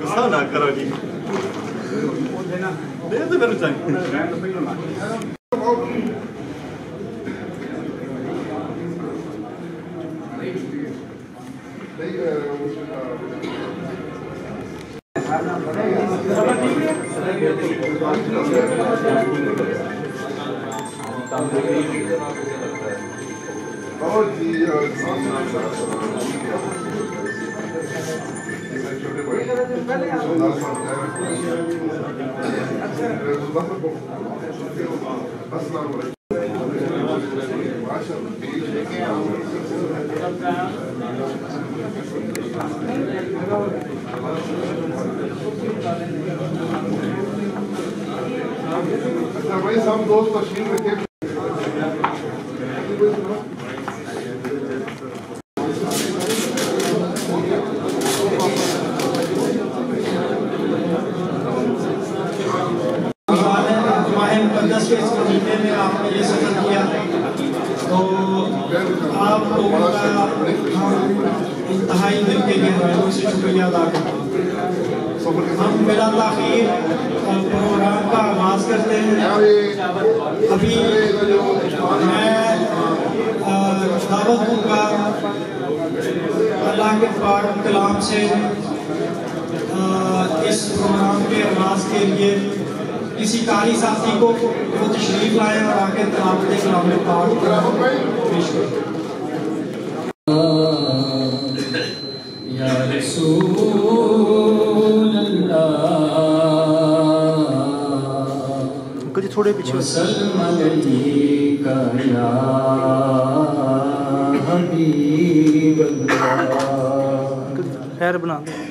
غصہ نہ کرو جی دے دے میرے چاہیے بھائی سب دوست تشریف رکھے آپ نے یہ سفر کیا تو آپ لوگوں کا انتہائی دل کے گہرائیوں سے شکریہ ادا کرتے ہیں. ہم بلا تاخیر پروگرام کا آغاز کرتے ہیں. ابھی میں دعوت دوں گا اللہ کے پاک کلام سے اس پروگرام کے آغاز کے لیے کسی قاری ساتھی کو وہ تشریف لائے اور آ کے تلاوت کلام پاک پیش کریں. یا رسول اللہ تھوڑے پیچھے وسلم علیکہ یا حبیب اللہ. خیر بنا دیں.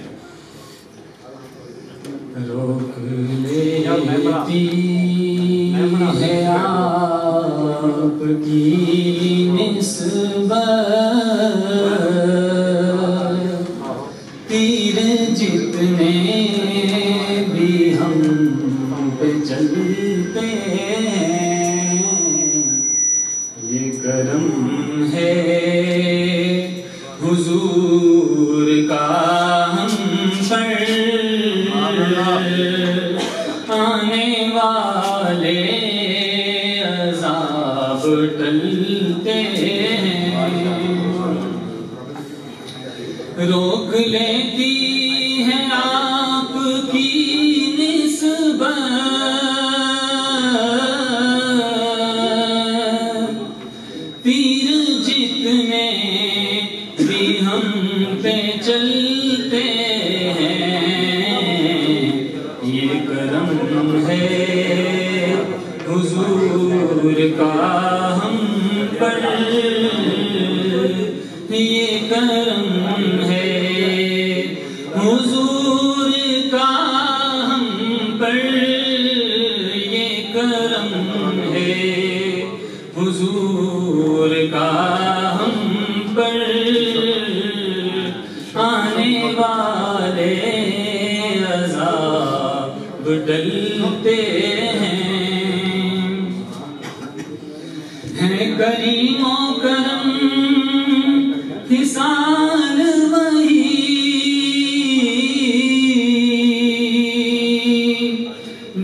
روک لیتی ہے آپ کی نسبت تیر جتنے بھی ہم پہ چلتے ہیں یہ کرم ہے حضور کا ہم پر آنے والے عذاب ٹلتے ہیں. روک لیتی ہے آپ کی نسبت تیر جتنے بھی ہم پہ چلتے ہے حضور کا ہم پر یہ کرم ہے حضور کا ہم پر یہ کرم ہے حضور کا ہم پر آنے والے عذاب ڈلتے ہیں کریم و کرم حسان وہی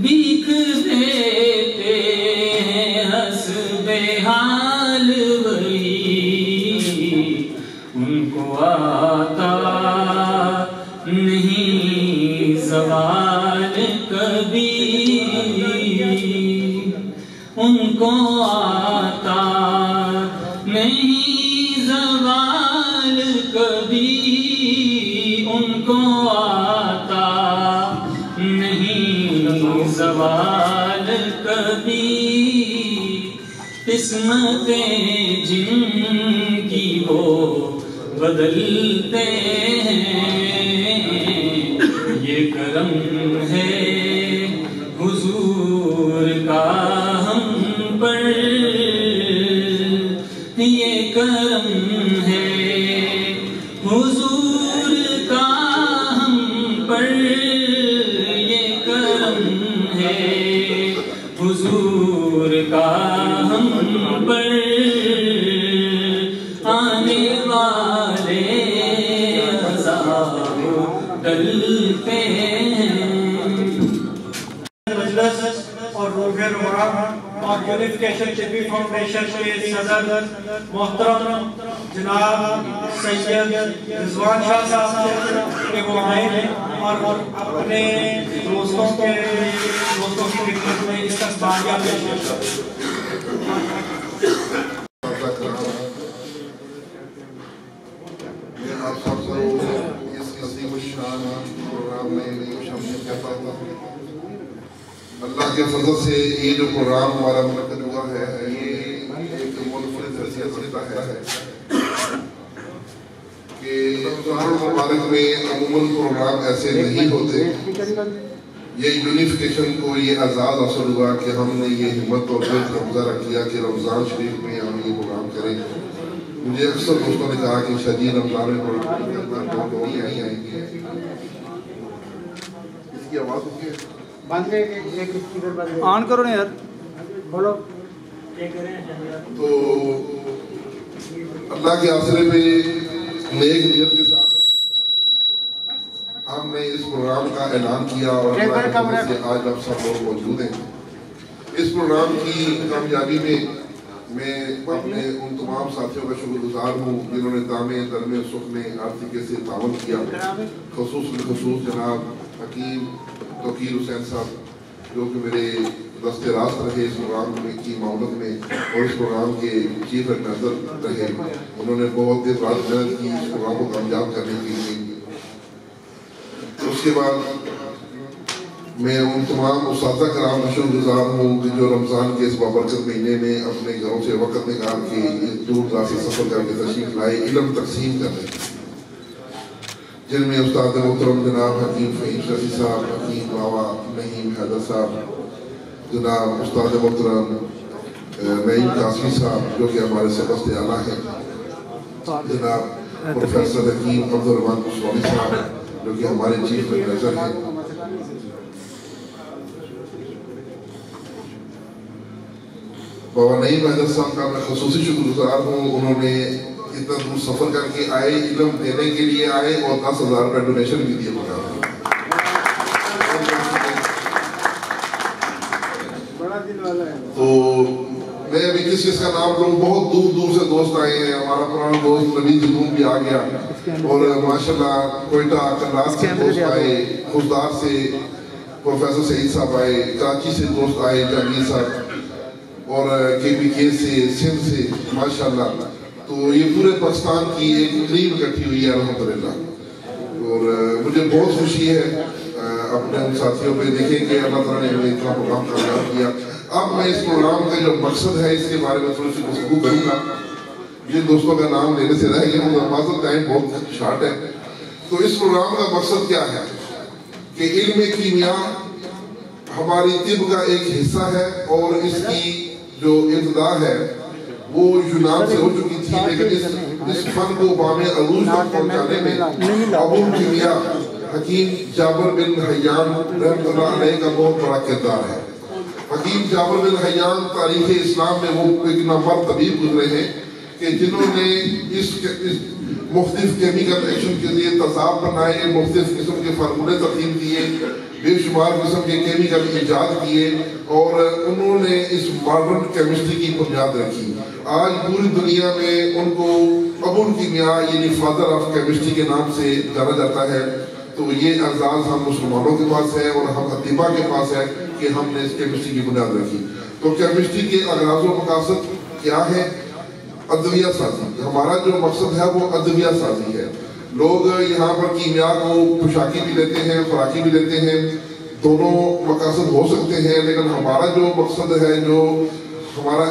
بھیک دیتے ہیں حسب حال وہی ان کو آتا نہیں زوال کبھی ان کو آتا نہیں زوال کبھی ان کو آتا نہیں زوال کبھی قسمتیں جن کی وہ بدلتے ہیں یہ کرم ہے حضور کا ہم پر یہ کرم ہے حضور کا ہم پر یہ کرم ہے حضور کا ہم پر آنے والے عذاب ڈلتے مجلس اور روح رواں اور یونیفیکیشن طبی فاؤنڈیشن کے صدر محترم جناب سید رضوان شاہ صاحب کے وہ آئے ہیں اور اپنے دوستوں کی خدمت میں اس کا استعمال پیش آپ سب کو اس عظیم الشان پروگرام میں شامل کرتا ہوں۔ اللہ کے فضل سے یہ جو پروگرام ہمارا منعقد ہوا ہے یہ ایک منفرد حیثیت رکھتا ہے کہ رمضان المبارک میں عموماً پروگرام ایسے نہیں ہوتے۔ یہ یونیفیکیشن کو یہ اعزاز حاصل ہوا کہ ہم نے یہ ہمت اور جرأت کا مظاہرہ کیا کہ رمضان شریف میں ہم یہ پروگرام کریں۔ مجھے اکثر دوستوں نے کہا کہ شدید رمضان میں پروگرام کرنا بہت نہیں آئیں گے۔ اس کی آواز ہوتی ہے آن کرو نا یار تو اللہ کے آسرے میں نیک نیت کے ساتھ ہم نے اس پروگرام کا اعلان کیا اور اللہ کے فضل سے آج آپ سب لوگ موجود ہیں۔ اس پروگرام کی کامیابی میں اپنے ان تمام ساتھیوں کا شکر گزار ہوں جنہوں نے دامے درمے سکھ میں ہر طریقے سے تعاون کیا، خصوص جناب حکیم توقیر حسین صاحب جو کہ میرے دست راست رہے اس پروگرام کی معاونت میں اور اس پروگرام کے چیف ایڈوائزر رہے۔ انہوں نے بہت دیر رات محنت کی اس پروگرام کو کامیاب کرنے کے لیے۔ اس کے بعد میں ان تمام اساتذہ کرام کا شکر گزار ہوں کہ جو رمضان کے اس بابرکت مہینے میں اپنے گھروں سے وقت نکال کے دور دراز سے سفر کر کے تشریف لائے، علم تقسیم کر رہے ہیں، جن میں استاد محترم جناب حکیم فہیم شفیع صاحب، حکیم بابا نعیم حیدر صاحب، جناب استاد محترم نعیم قاسمی صاحب جو کہ ہمارے سرپرست اعلیٰ ہیں، جناب پروفیسر حکیم عبدالرحمان بسواڑی صاحب جو کہ ہمارے چیف ایڈوائزر ہیں، بابا نعیم حیدر صاحب کا میں خصوصی شکر گزار ہوں۔ انہوں نے اتنا دور سفر کر کے آئے، علم دینے کے لیے آئے اور 10,000 روپے ڈونیشن بھی دیے بتا۔ تو میں ابھی کس کا نام لوں، بہت دور دور سے دوست آئے ہیں۔ ہمارا پرانا دوست نبی جنون بھی آ گیا اور ماشاءاللہ کوئٹہ کرناس سے دوست آئے، خزدار سے پروفیسر سعید صاحب آئے، کراچی سے دوست آئے جہانگیر صاحب اور کے پی کے سے، سندھ سے، ماشاءاللہ۔ تو یہ پورے پاکستان کی ایک ٹیم اکٹھی ہوئی ہے الحمدللہ، اور مجھے بہت خوشی ہے اپنے ان ساتھیوں پہ دیکھیں کہ اللہ تعالیٰ نے ہمیں اتنا پروگرام کامیاب کیا۔ اب میں اس پروگرام کا جو مقصد ہے اس کے بارے میں تھوڑی سی گفتگو کروں گا۔ جن دوستوں کا نام لینے سے رہ گیا ہوں، معذرت، ٹائم بہت شارٹ ہے۔ تو اس پروگرام کا مقصد کیا ہے کہ علم کیمیا ہماری طب کا ایک حصہ ہے اور اس کی جو ابتدا ہے وہ یونان سے ہو چکی تھی، لیکن اس فن کو بام عروج تک پہنچانے میں ابو کیمیا حکیم جابر بن حیان رحمۃ اللہ علیہ کا بہت بڑا کردار ہے۔ حکیم جابر بن حیان تاریخ اسلام میں وہ ایک نامور طبیب گزرے ہیں کہ جنہوں نے اس مختلف کیمیکل ایکشن کے لیے تذاب بنائے، مختلف قسم کے فارمولے ترتیب دیے، بے شمار قسم کے کیمیکل ایجاد کیے اور انہوں نے اس ماڈرن کیمسٹری کی بنیاد رکھی۔ آج پوری دنیا میں ان کو ابو کیمیا یعنی فادر آف کیمسٹری کے نام سے جانا جاتا ہے۔ تو یہ اعزاز ہم مسلمانوں کے پاس ہے اور ہم اطباء کے پاس ہے کہ ہم نے اس کیمسٹری کی بنیاد رکھی۔ تو کیمسٹری کے اغراض و مقاصد کیا ہے؟ ادویہ سازی۔ ہمارا جو مقصد ہے وہ ادویہ سازی ہے۔ لوگ یہاں پر کیمیا کو پوشاکی بھی لیتے ہیں، خوراکی بھی لیتے ہیں، دونوں مقاصد ہو سکتے ہیں، لیکن ہمارا جو مقصد ہے، جو ہمارا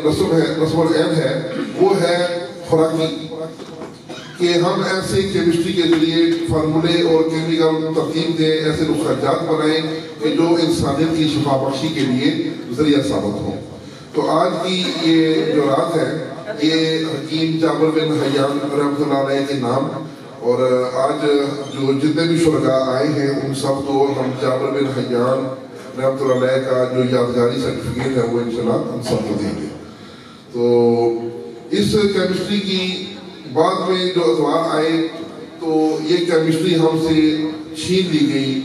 نصب العین ہے، وہ ہے خوراکی، کہ ہم ایسے کیمسٹری کے ذریعے فارمولے اور کیمیکل ترتیب دیں، ایسے نسخہ جات بنائیں کہ جو انسانیت کی شفا بخشی کے لیے ذریعہ ثابت ہوں۔ تو آج کی یہ جو رات ہے یہ حکیم جابر بن حیان رحمۃ اللہ علیہ کے نام، اور آج جو جتنے بھی شرکاء آئے ہیں ان سب کو ہم جابر بن حیان رحمۃ اللہ علیہ کا جو یادگاری سرٹیفکیٹ ہے وہ انشاءاللہ ہم سب کو دیں گے۔ تو اس کیمسٹری کی بعد میں جو ادوار آئے تو یہ کیمسٹری ہم سے چھین لی گئی.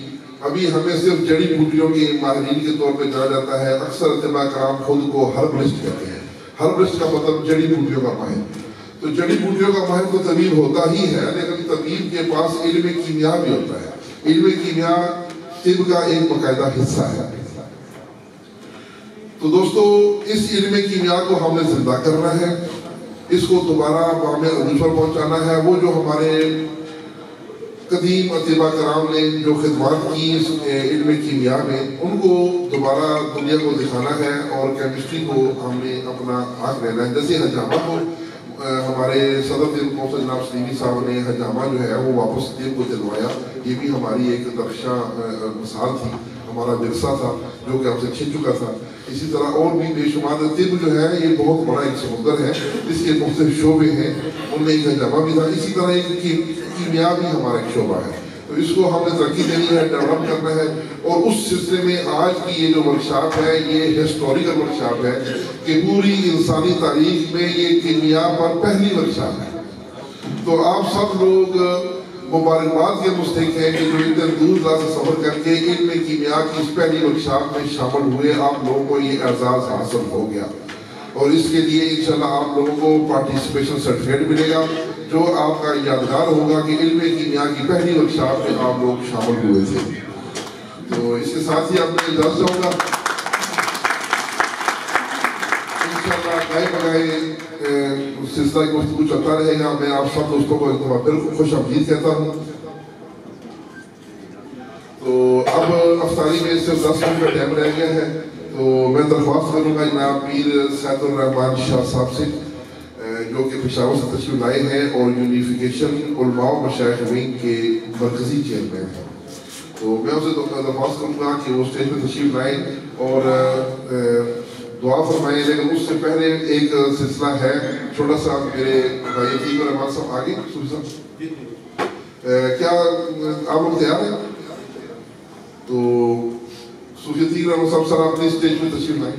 ابھی ہمیں صرف جڑی بوٹیوں کے ماہرین کے طور پہ جانا جاتا ہے. اکثر اتباع کرام خود کو ہربلسٹ کہتے ہیں. ہربلسٹ کا مطلب جڑی بوٹیوں کا ماہر. تو جڑی بوٹیوں کا ماہر تو طبیب ہوتا ہی ہے، لیکن طبیب کے پاس علم کیمیا بھی ہوتا ہے. علم کیمیا طب کا ایک باقاعدہ حصہ ہے. تو دوستو اس علم کیمیا کو ہم نے زندہ کرنا ہے، اس کو دوبارہ عوام عروج پر پہنچانا ہے. وہ جو ہمارے قدیم اتباع کرام نے جو خدمات کی اس علم کیمیا میں، ان کو دوبارہ دنیا کو دکھانا ہے اور کیمسٹری کو ہم نے اپنا آنکھ لینا ہے. جیسے حجامہ کو ہمارے صدر دل قوم جناب سلیمی صاحب نے حجامہ جو ہے وہ واپس دل کو دلوایا، یہ بھی ہماری ایک درخشاں مثال تھی، ہمارا ورثہ تھا جو کہ ہم سے چھن چکا تھا. اسی طرح اور بھی بے شمار طب جو ہے یہ بہت بڑا ایک سمندر ہے، اس کے مختلف شعبے ہیں، ان میں ایک حجامہ بھی تھا. اسی طرح ایک کیمیا بھی ہمارا ایک شعبہ ہے. تو اس کو ہم نے ترقی دینی ہے، ڈیولپ کرنا ہے. اور اس سلسلے میں آج کی یہ جو ورکشاپ ہے یہ ہسٹوریکل ورکشاپ ہے کہ پوری انسانی تاریخ میں یہ کیمیا پر پہلی ورکشاپ ہے. تو آپ سب لوگ مبارکباد کے مستحق ہیں کہ جو اتنے دور دراز سے سفر کر کے علم کیمیا کی اس پہلی ورکشاپ میں شامل ہوئے. آپ لوگوں کو یہ اعزاز حاصل ہو گیا اور اس کے لیے انشاءاللہ آپ لوگوں کو پارٹیسپیشن سرٹیفکیٹ ملے گا جو آپ کا یادگار ہوگا کہ علم کیمیا کی پہلی ورکشاپ میں آپ لوگ شامل ہوئے تھے. تو اس کے ساتھ ہی آپ میں اجازت چاہوں گا انشاءاللہ گائے بگائے سلسلہ گفتگو چلتا رہے گا. میں آپ سب دوستوں کو ایک دفعہ پھر خوش آمدید کہتا ہوں. تو اب افطاری میں صرف 10 منٹ کا ٹائم رہ گیا ہے. تو میں درخواست کروں گا جناب پیر سید الرحمان شاہ صاحب سے جو کہ پشاور سے تشریف لائے ہیں اور یونیفیکیشن علماء و مشائخ ونگ کے مرکزی چیئرمین ہیں. تو میں اسے درخواست کروں گا کہ وہ اسٹیج پہ تشریف لائیں اور دعا فرمائیں. لیکن اس سے پہلے ایک سلسلہ ہے چھوٹا سا. میرے بھائی عتیق الرحمان صاحب آگے کیا آپ لوگ تیار ہیں؟ تو صوفی عتیق الرحمان صاحب سر اپنی اسٹیج پہ تشریف لائیں.